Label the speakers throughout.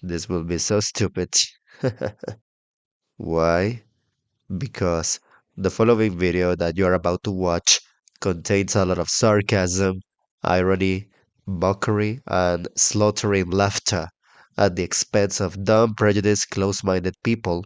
Speaker 1: This will be so stupid. Why? Because the following video that you're about to watch contains a lot of sarcasm, irony, mockery, and slaughtering laughter at the expense of dumb, prejudiced, close-minded people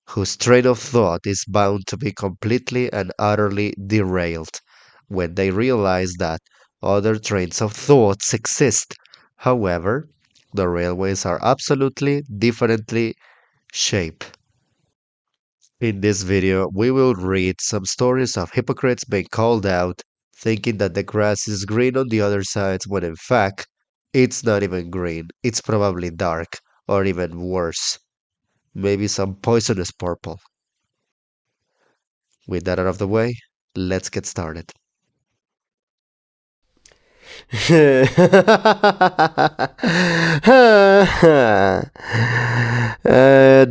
Speaker 1: whose train of thought is bound to be completely and utterly derailed when they realize that other trains of thoughts exist. However, the railways are absolutely differently shaped. In this video, we will read some stories of hypocrites being called out, thinking that the grass is green on the other side, when in fact, it's not even green, it's probably dark, or even worse, maybe some poisonous purple. With that out of the way, let's get started. uh,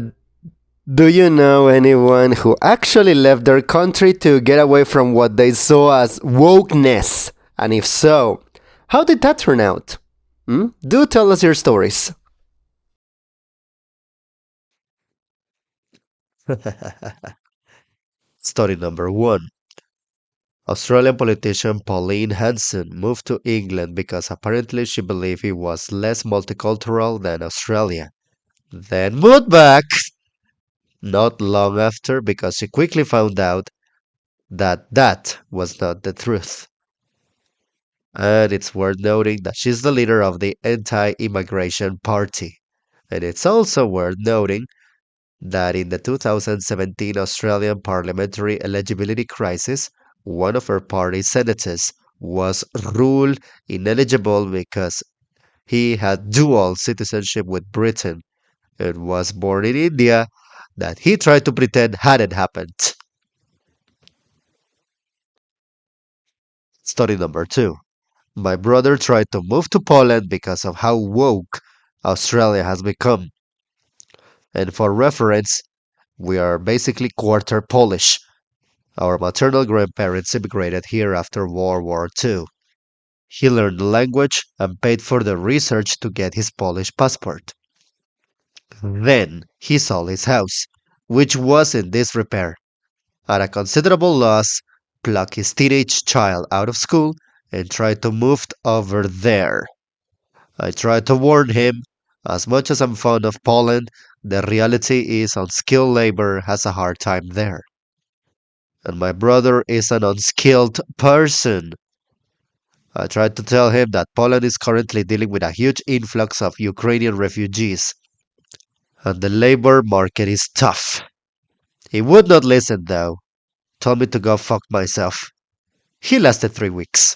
Speaker 1: do you know anyone who actually left their country to get away from what they saw as wokeness? And if so, how did that turn out? Do tell us your stories. Story number one. Australian politician Pauline Hanson moved to England because apparently she believed it was less multicultural than Australia. Then moved back not long after because she quickly found out that that was not the truth. And it's worth noting that she's the leader of the anti-immigration party. And it's also worth noting that in the 2017 Australian parliamentary eligibility crisis, one of her party senators was ruled ineligible because he had dual citizenship with Britain and was born in India that he tried to pretend hadn't happened. Story number two. My brother tried to move to Poland because of how woke Australia has become. And for reference, we are basically quarter Polish. Our maternal grandparents immigrated here after World War II. He learned the language and paid for the research to get his Polish passport. Then he sold his house, which was in disrepair, at a considerable loss, plucked his teenage child out of school, and tried to move over there. I tried to warn him. As much as I'm fond of Poland, the reality is unskilled labor has a hard time there. And my brother is an unskilled person. I tried to tell him that Poland is currently dealing with a huge influx of Ukrainian refugees, and the labor market is tough. He would not listen though, told me to go fuck myself. He lasted 3 weeks.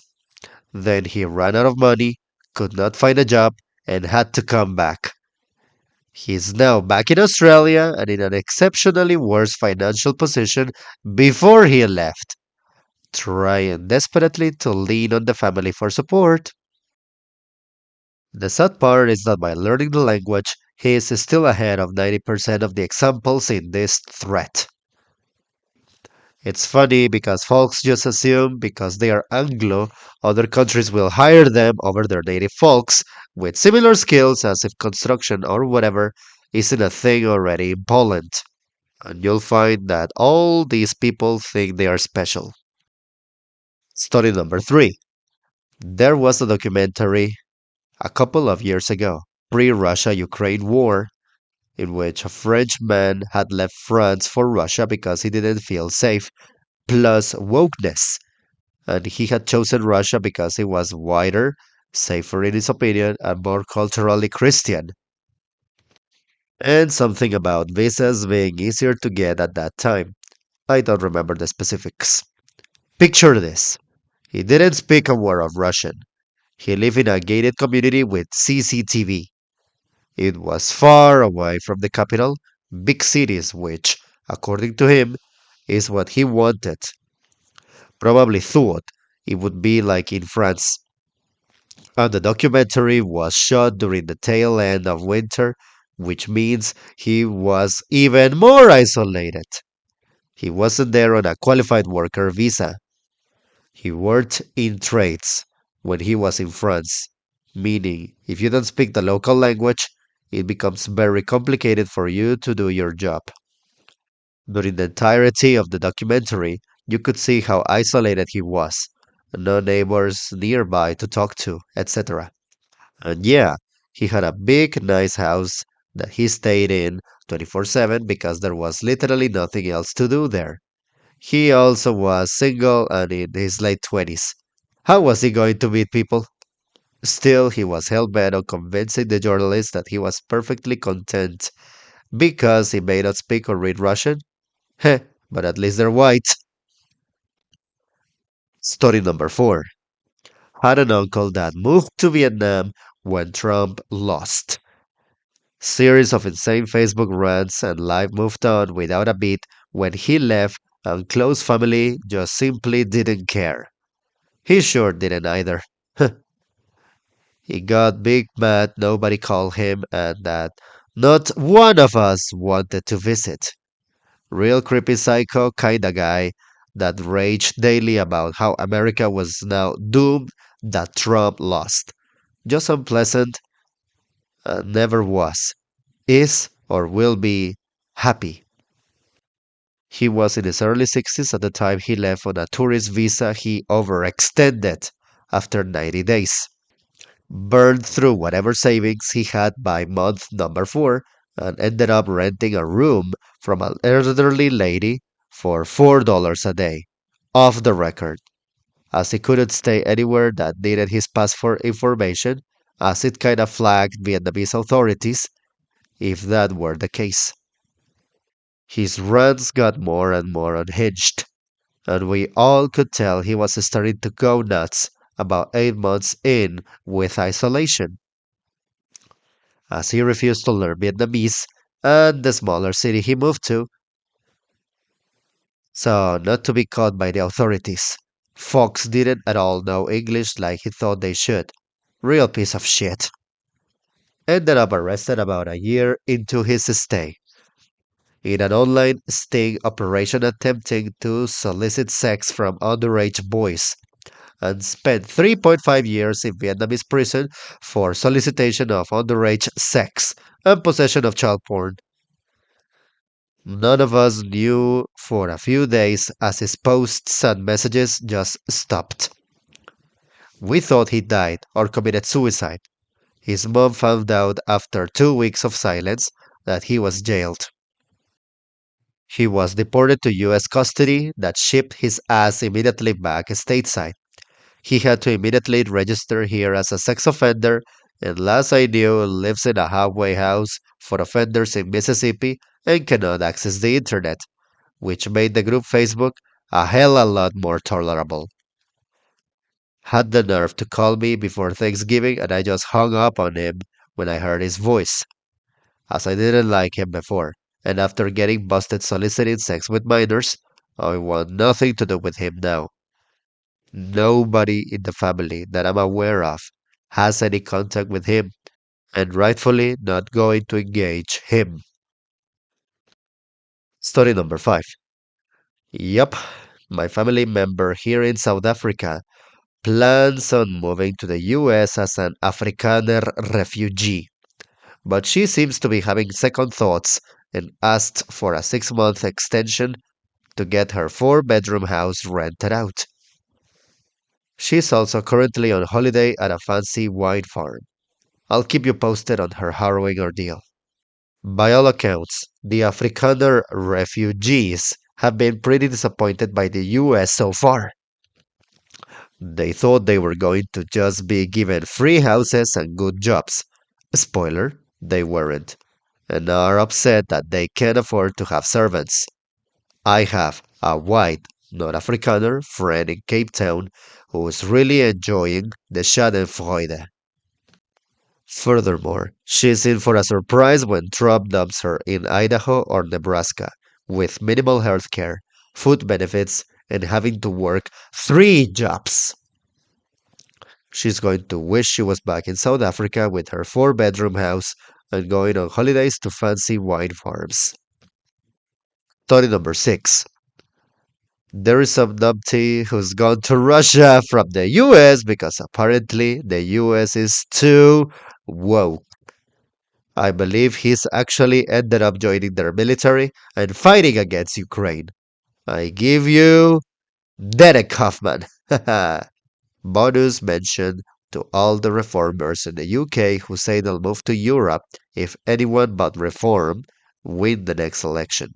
Speaker 1: Then he ran out of money, could not find a job, and had to come back. He's now back in Australia and in an exceptionally worse financial position before he left, trying desperately to lean on the family for support. The sad part is that by learning the language, he is still ahead of 90% of the examples in this thread. It's funny because folks just assume because they are Anglo, other countries will hire them over their native folks with similar skills as if construction or whatever isn't a thing already in Poland. And you'll find that all these people think they are special. Story number three. There was a documentary a couple of years ago, pre-Russia-Ukraine war, in which a French man had left France for Russia because he didn't feel safe, plus wokeness, and he had chosen Russia because it was wider, safer in his opinion, and more culturally Christian. And something about visas being easier to get at that time. I don't remember the specifics. Picture this. He didn't speak a word of Russian. He lived in a gated community with CCTV. It was far away from the capital, big cities, which, according to him, is what he wanted. Probably thought it would be like in France. And the documentary was shot during the tail end of winter, which means he was even more isolated. He wasn't there on a qualified worker visa. He worked in trades when he was in France, meaning if you don't speak the local language, it becomes very complicated for you to do your job. During the entirety of the documentary, you could see how isolated he was. No neighbors nearby to talk to, etc. And yeah, he had a big, nice house that he stayed in 24/7 because there was literally nothing else to do there. He also was single and in his late 20s. How was he going to meet people? Still, he was hell-bent on convincing the journalist that he was perfectly content because he may not speak or read Russian. Heh, but at least they're white. Story number 4. Had an uncle that moved to Vietnam when Trump lost. Series of insane Facebook rants and life moved on without a beat when he left and close family just simply didn't care. He sure didn't either. He got big mad nobody called him and that not one of us wanted to visit. Real creepy psycho kinda guy that raged daily about how America was now doomed that Trump lost. Just unpleasant, never was, is, or will be happy. He was in his early 60s at the time he left on a tourist visa he overextended after 90 days. Burned through whatever savings he had by month number 4 and ended up renting a room from an elderly lady for $4 a day. Off the record, as he couldn't stay anywhere that needed his passport information, as it kind of flagged Vietnamese authorities if that were the case. His rants got more and more unhinged, and we all could tell he was starting to go nuts about 8 months in with isolation, as he refused to learn Vietnamese and the smaller city he moved to, so not to be caught by the authorities. Fox didn't at all know English like he thought they should. Real piece of shit. Ended up arrested about a year into his stay in an online sting operation attempting to solicit sex from underage boys, and spent 3.5 years in Vietnamese prison for solicitation of underage sex and possession of child porn. None of us knew for a few days as his posts and messages just stopped. We thought he died or committed suicide. His mom found out after 2 weeks of silence that he was jailed. He was deported to US custody that shipped his ass immediately back stateside. He had to immediately register here as a sex offender, and last I knew, lives in a halfway house for offenders in Mississippi and cannot access the internet, which made the group Facebook a hell a lot more tolerable. Had the nerve to call me before Thanksgiving, and I just hung up on him when I heard his voice, as I didn't like him before, and after getting busted soliciting sex with minors, I want nothing to do with him now. Nobody in the family that I'm aware of has any contact with him, and rightfully not going to engage him. Story number 5. Yup, my family member here in South Africa plans on moving to the US as an Afrikaner refugee, but she seems to be having second thoughts and asked for a 6-month extension to get her 4-bedroom house rented out. She's also currently on holiday at a fancy wine farm. I'll keep you posted on her harrowing ordeal. By all accounts, the Afrikaner refugees have been pretty disappointed by the US so far. They thought they were going to just be given free houses and good jobs. Spoiler, they weren't, and are upset that they can't afford to have servants. I have a white, not Afrikaner, friend in Cape Town who is really enjoying the Schadenfreude. Furthermore, she's in for a surprise when Trump dumps her in Idaho or Nebraska, with minimal health care, food benefits, and having to work 3 jobs. She's going to wish she was back in South Africa with her 4-bedroom house and going on holidays to fancy wine farms. Story number 6. There is some numpty who's gone to Russia from the US because apparently the US is too woke. I believe he's actually ended up joining their military and fighting against Ukraine. I give you Derek Hoffman. Bonus mention to all the reformers in the UK who say they'll move to Europe if anyone but reform win the next election.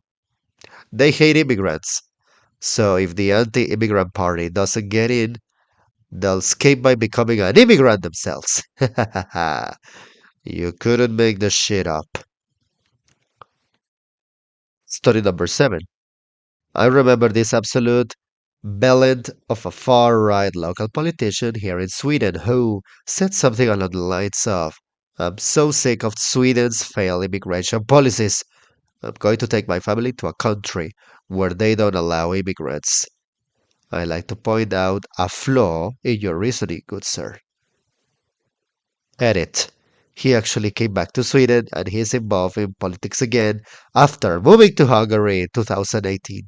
Speaker 1: They hate immigrants, so if the anti-immigrant party doesn't get in, they'll escape by becoming an immigrant themselves. You couldn't make this shit up. Study number 7. I remember this absolute bellend of a far-right local politician here in Sweden who said something along the lines of, I'm so sick of Sweden's failed immigration policies. I'm going to take my family to a country where they don't allow immigrants. I like to point out a flaw in your reasoning, good sir. Edit. He actually came back to Sweden and he's involved in politics again after moving to Hungary in 2018.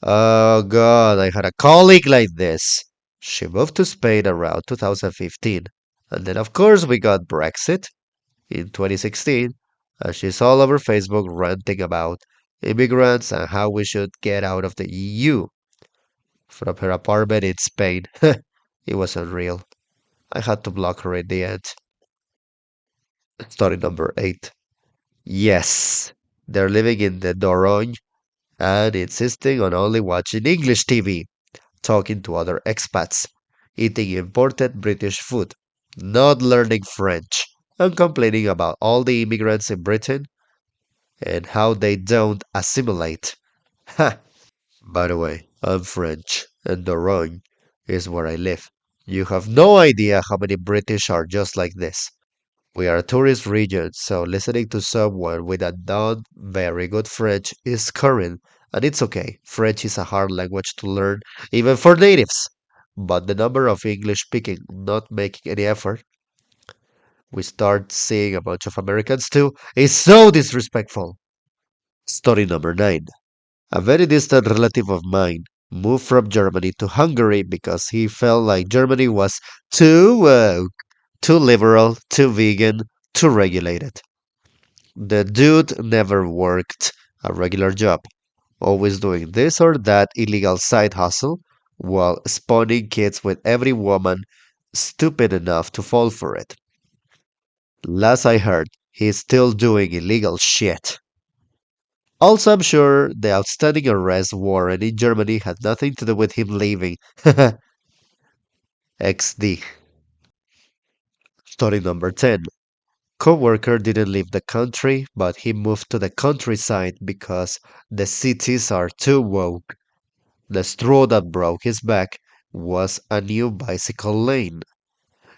Speaker 1: Oh God, I had a colleague like this. She moved to Spain around 2015. And then, of course, we got Brexit in 2016. And she's all over Facebook ranting about immigrants and how we should get out of the EU from her apartment in Spain. It was unreal. I had to block her in the end. Story number 8. Yes, they're living in the Dordogne and insisting on only watching English TV, talking to other expats, eating imported British food, not learning French, and complaining about all the immigrants in Britain and how they don't assimilate. Ha! By the way, I'm French, and Dordogne is where I live. You have no idea how many British are just like this. We are a tourist region, so listening to someone with a not very good French is current, and it's okay. French is a hard language to learn, even for natives. But the number of English speaking not making any effort, we start seeing a bunch of Americans too, is so disrespectful. Story number 9. A very distant relative of mine moved from Germany to Hungary because he felt like Germany was too woke, too liberal, too vegan, too regulated. The dude never worked a regular job, always doing this or that illegal side hustle while spawning kids with every woman stupid enough to fall for it. Last I heard, he's still doing illegal shit. Also, I'm sure the outstanding arrest warrant in Germany had nothing to do with him leaving. XD. Story number 10. Coworker didn't leave the country, but he moved to the countryside because the cities are too woke. The straw that broke his back was a new bicycle lane.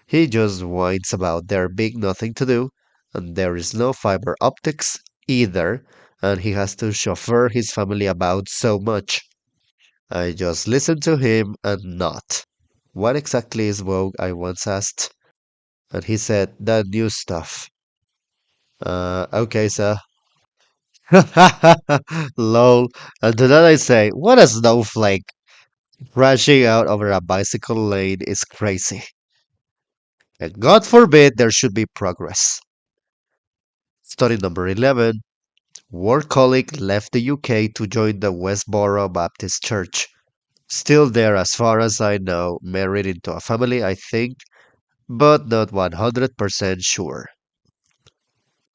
Speaker 1: He just whines about there being nothing to do, and there is no fiber optics either, and he has to chauffeur his family about so much. I just listen to him and not. What exactly is woke? I once asked, and he said that new stuff. Okay, sir. Lol. And to that I say, what a snowflake. Crashing out over a bicycle lane is crazy. And God forbid there should be progress. Study number 11. Work colleague left the UK to join the Westboro Baptist Church. Still there as far as I know, married into a family, I think, but not 100% sure.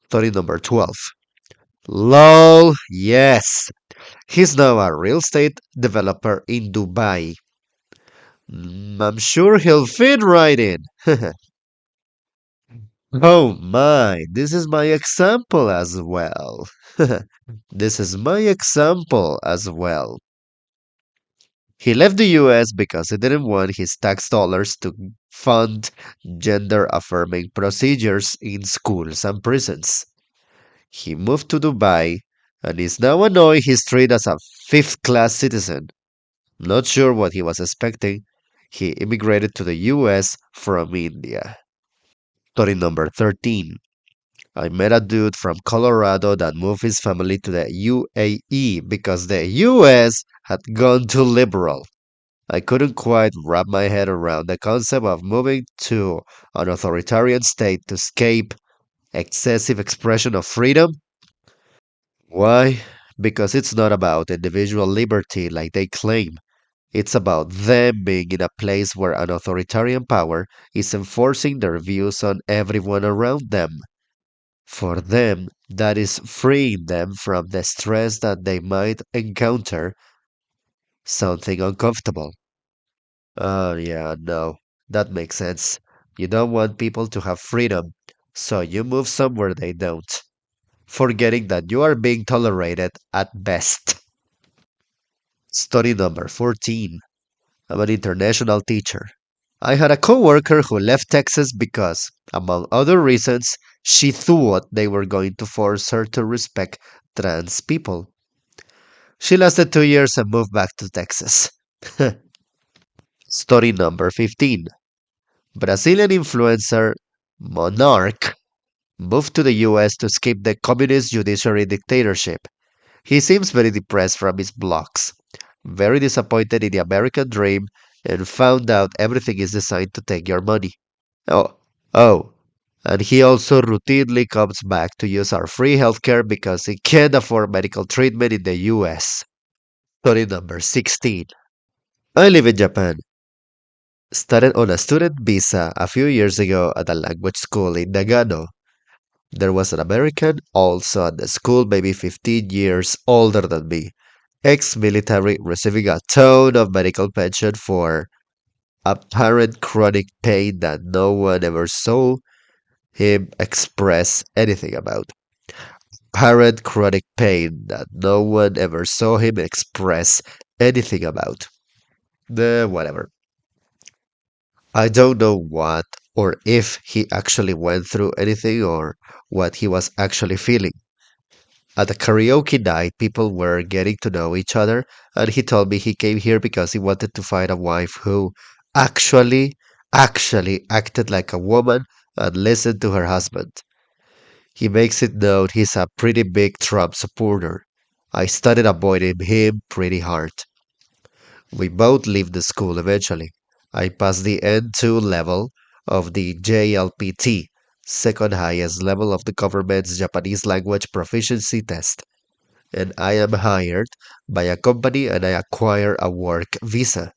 Speaker 1: Study number 12. LOL, yes. He's now a real estate developer in Dubai. I'm sure he'll fit right in. Oh my, this is my example as well. This is my example as well. He left the US because he didn't want his tax dollars to fund gender affirming procedures in schools and prisons. He moved to Dubai and is now annoyed he's treated as a fifth class citizen. Not sure what he was expecting. He immigrated to the US from India. Story number 13. I met a dude from Colorado that moved his family to the UAE because the US had gone too liberal. I couldn't quite wrap my head around the concept of moving to an authoritarian state to escape Excessive expression of freedom? Why? Because it's not about individual liberty like they claim. It's about them being in a place where an authoritarian power is enforcing their views on everyone around them. For them, that is freeing them from the stress that they might encounter something uncomfortable. Oh, yeah, no, that makes sense. You don't want people to have freedom, so you move somewhere they don't, forgetting that you are being tolerated at best. Study number 14. I'm an international teacher. I had a coworker who left Texas because, among other reasons, she thought they were going to force her to respect trans people. She lasted 2 years and moved back to Texas. Story number 15. Brazilian influencer Monarch moved to the US to escape the communist judiciary dictatorship. He seems very depressed from his blogs, very disappointed in the American dream, and found out everything is designed to take your money. Oh, oh, and he also routinely comes back to use our free healthcare because he can't afford medical treatment in the US. Story number 16. I live in Japan. Started on a student visa a few years ago at a language school in Nagano. There was an American also at the school, maybe 15 years older than me, ex-military, receiving a ton of medical pension for apparent chronic pain that no one ever saw him express anything about. Apparent chronic pain that no one ever saw him express anything about. The whatever. I don't know what or if he actually went through anything or what he was actually feeling. At the karaoke night, people were getting to know each other, and he told me he came here because he wanted to find a wife who actually acted like a woman and listened to her husband. He makes it known he's a pretty big Trump supporter. I started avoiding him pretty hard. We both left the school eventually. I passed the N2 level of the JLPT, second highest level of the government's Japanese language proficiency test, and I am hired by a company and I acquire a work visa.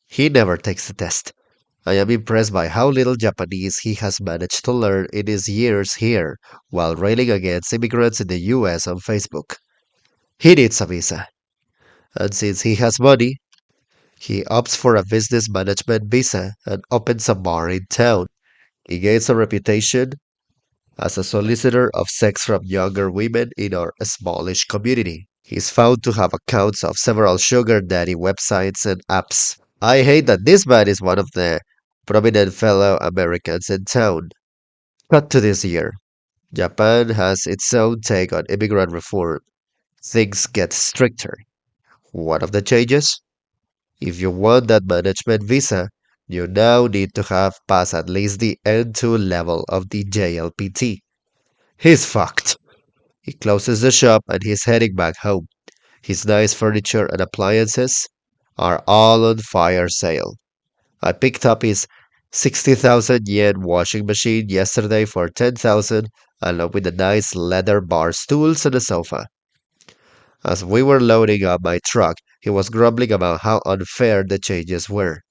Speaker 1: He never takes the test. I am impressed by how little Japanese he has managed to learn in his years here while railing against immigrants in the US on Facebook. He needs a visa, and since he has money, he opts for a business management visa and opens a bar in town. He gains a reputation as a solicitor of sex from younger women in our smallish community. He's found to have accounts of several sugar daddy websites and apps. I hate that this man is one of the prominent fellow Americans in town. Cut to this year. Japan has its own take on immigrant reform. Things get stricter. One of the changes? If you want that management visa, you now need to have passed at least the N2 level of the JLPT. He's fucked. He closes the shop and he's heading back home. His nice furniture and appliances are all on fire sale. I picked up his 60,000 yen washing machine yesterday for 10,000 along with the nice leather bar stools and a sofa. As we were loading up my truck, he was grumbling about how unfair the changes were.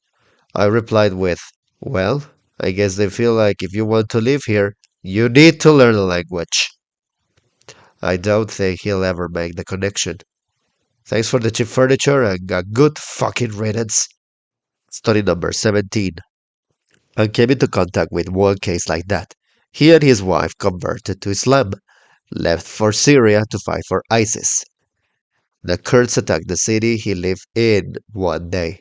Speaker 1: I replied with, well, I guess they feel like if you want to live here, you need to learn the language. I don't think he'll ever make the connection. Thanks for the cheap furniture and a good fucking riddance. Study number 17. I came into contact with one case like that. He and his wife converted to Islam, left for Syria to fight for ISIS. The Kurds attacked the city he lived in one day.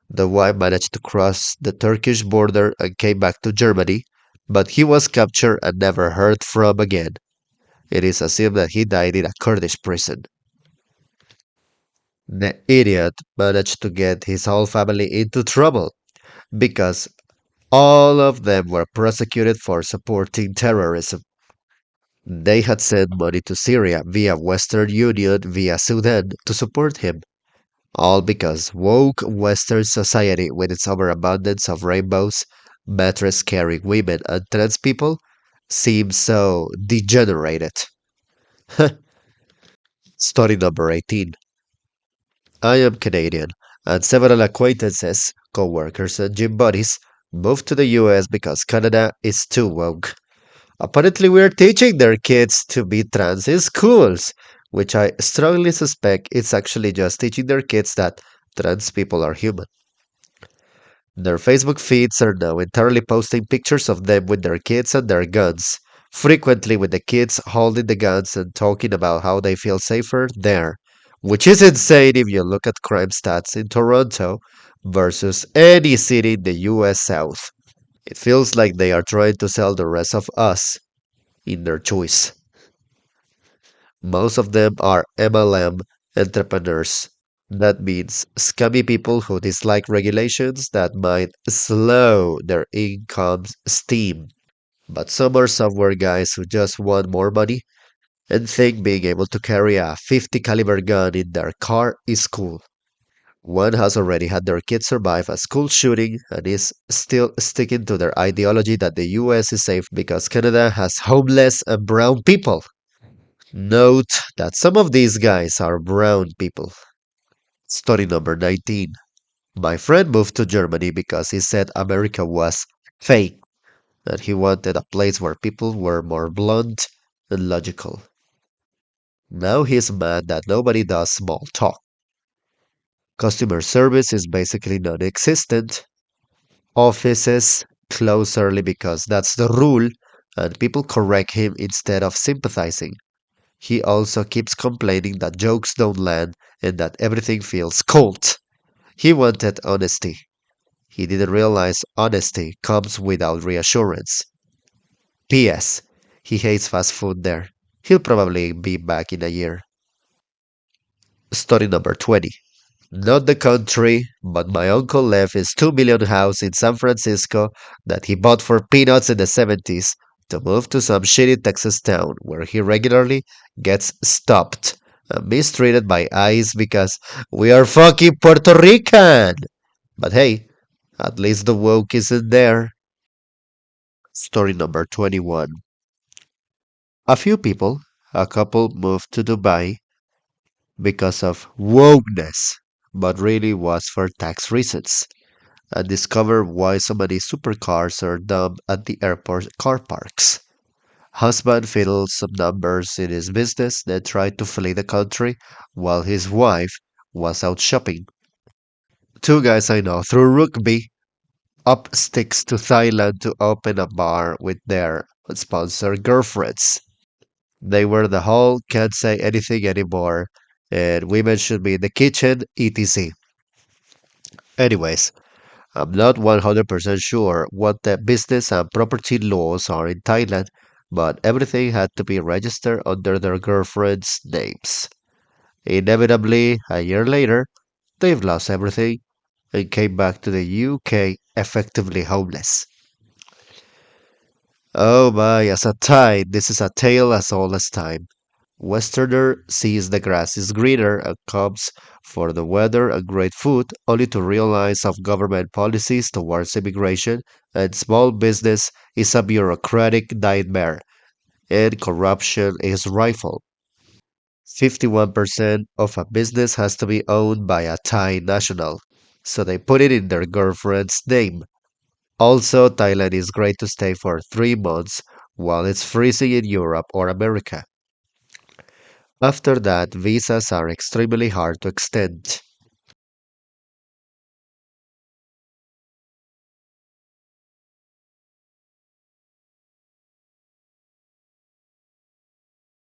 Speaker 1: The wife managed to cross the Turkish border and came back to Germany, but he was captured and never heard from again. It is assumed that he died in a Kurdish prison. The idiot managed to get his whole family into trouble because all of them were prosecuted for supporting terrorism. They had sent money to Syria via Western Union via Sudan to support him, all because woke Western society with its overabundance of rainbows, mattress carrying women, and trans people seems so degenerated. Story number 18. I am Canadian, and several acquaintances, co-workers, and gym buddies moved to the US because Canada is too woke. Apparently, we're teaching their kids to be trans in schools, which I strongly suspect it's actually just teaching their kids that trans people are human. Their Facebook feeds are now entirely posting pictures of them with their kids and their guns, frequently with the kids holding the guns and talking about how they feel safer there, which is insane if you look at crime stats in Toronto versus any city in the US South. It feels like they are trying to sell the rest of us in their choice. Most of them are MLM entrepreneurs. That means scummy people who dislike regulations that might slow their income's steam. But some are software guys who just want more money and think being able to carry a 50 caliber gun in their car is cool. One has already had their kid survive a school shooting and is still sticking to their ideology that the US is safe because Canada has homeless and brown people. Note that some of these guys are brown people. Story number 19. My friend moved to Germany because he said America was fake and he wanted a place where people were more blunt and logical. Now he's mad that nobody does small talk. Customer service is basically non existent. Offices close early because that's the rule, and people correct him instead of sympathizing. He also keeps complaining that jokes don't land and that everything feels cold. He wanted honesty. He didn't realize honesty comes without reassurance. P.S. He hates fast food there. He'll probably be back in a year. Story number 20. Not the country, but my uncle left his 2 million house in San Francisco that he bought for peanuts in the 70s to move to some shitty Texas town where he regularly gets stopped and mistreated by ICE because we are fucking Puerto Rican. But hey, at least the woke isn't there. Story number 21. A few people, a couple moved to Dubai because of wokeness, but really was for tax reasons, and discovered why so many supercars are dumped at the airport car parks. Husband fiddled some numbers in his business, then tried to flee the country while his wife was out shopping. Two guys I know threw rugby up sticks to Thailand to open a bar with their sponsored girlfriends. They were the whole can't say anything anymore, and women should be in the kitchen, etc. Anyways, I'm not 100% sure what the business and property laws are in Thailand, but everything had to be registered under their girlfriends' names. Inevitably, a year later, they've lost everything and came back to the UK effectively homeless. Oh my, as a Thai, this is a tale as old as time. Westerner sees the grass is greener and comes for the weather and great food, only to realize of government policies towards immigration and small business is a bureaucratic nightmare, and corruption is rife. 51% of a business has to be owned by a Thai national, so they put it in their girlfriend's name. Also, Thailand is great to stay for 3 months while it's freezing in Europe or America. After that, visas are extremely hard to extend.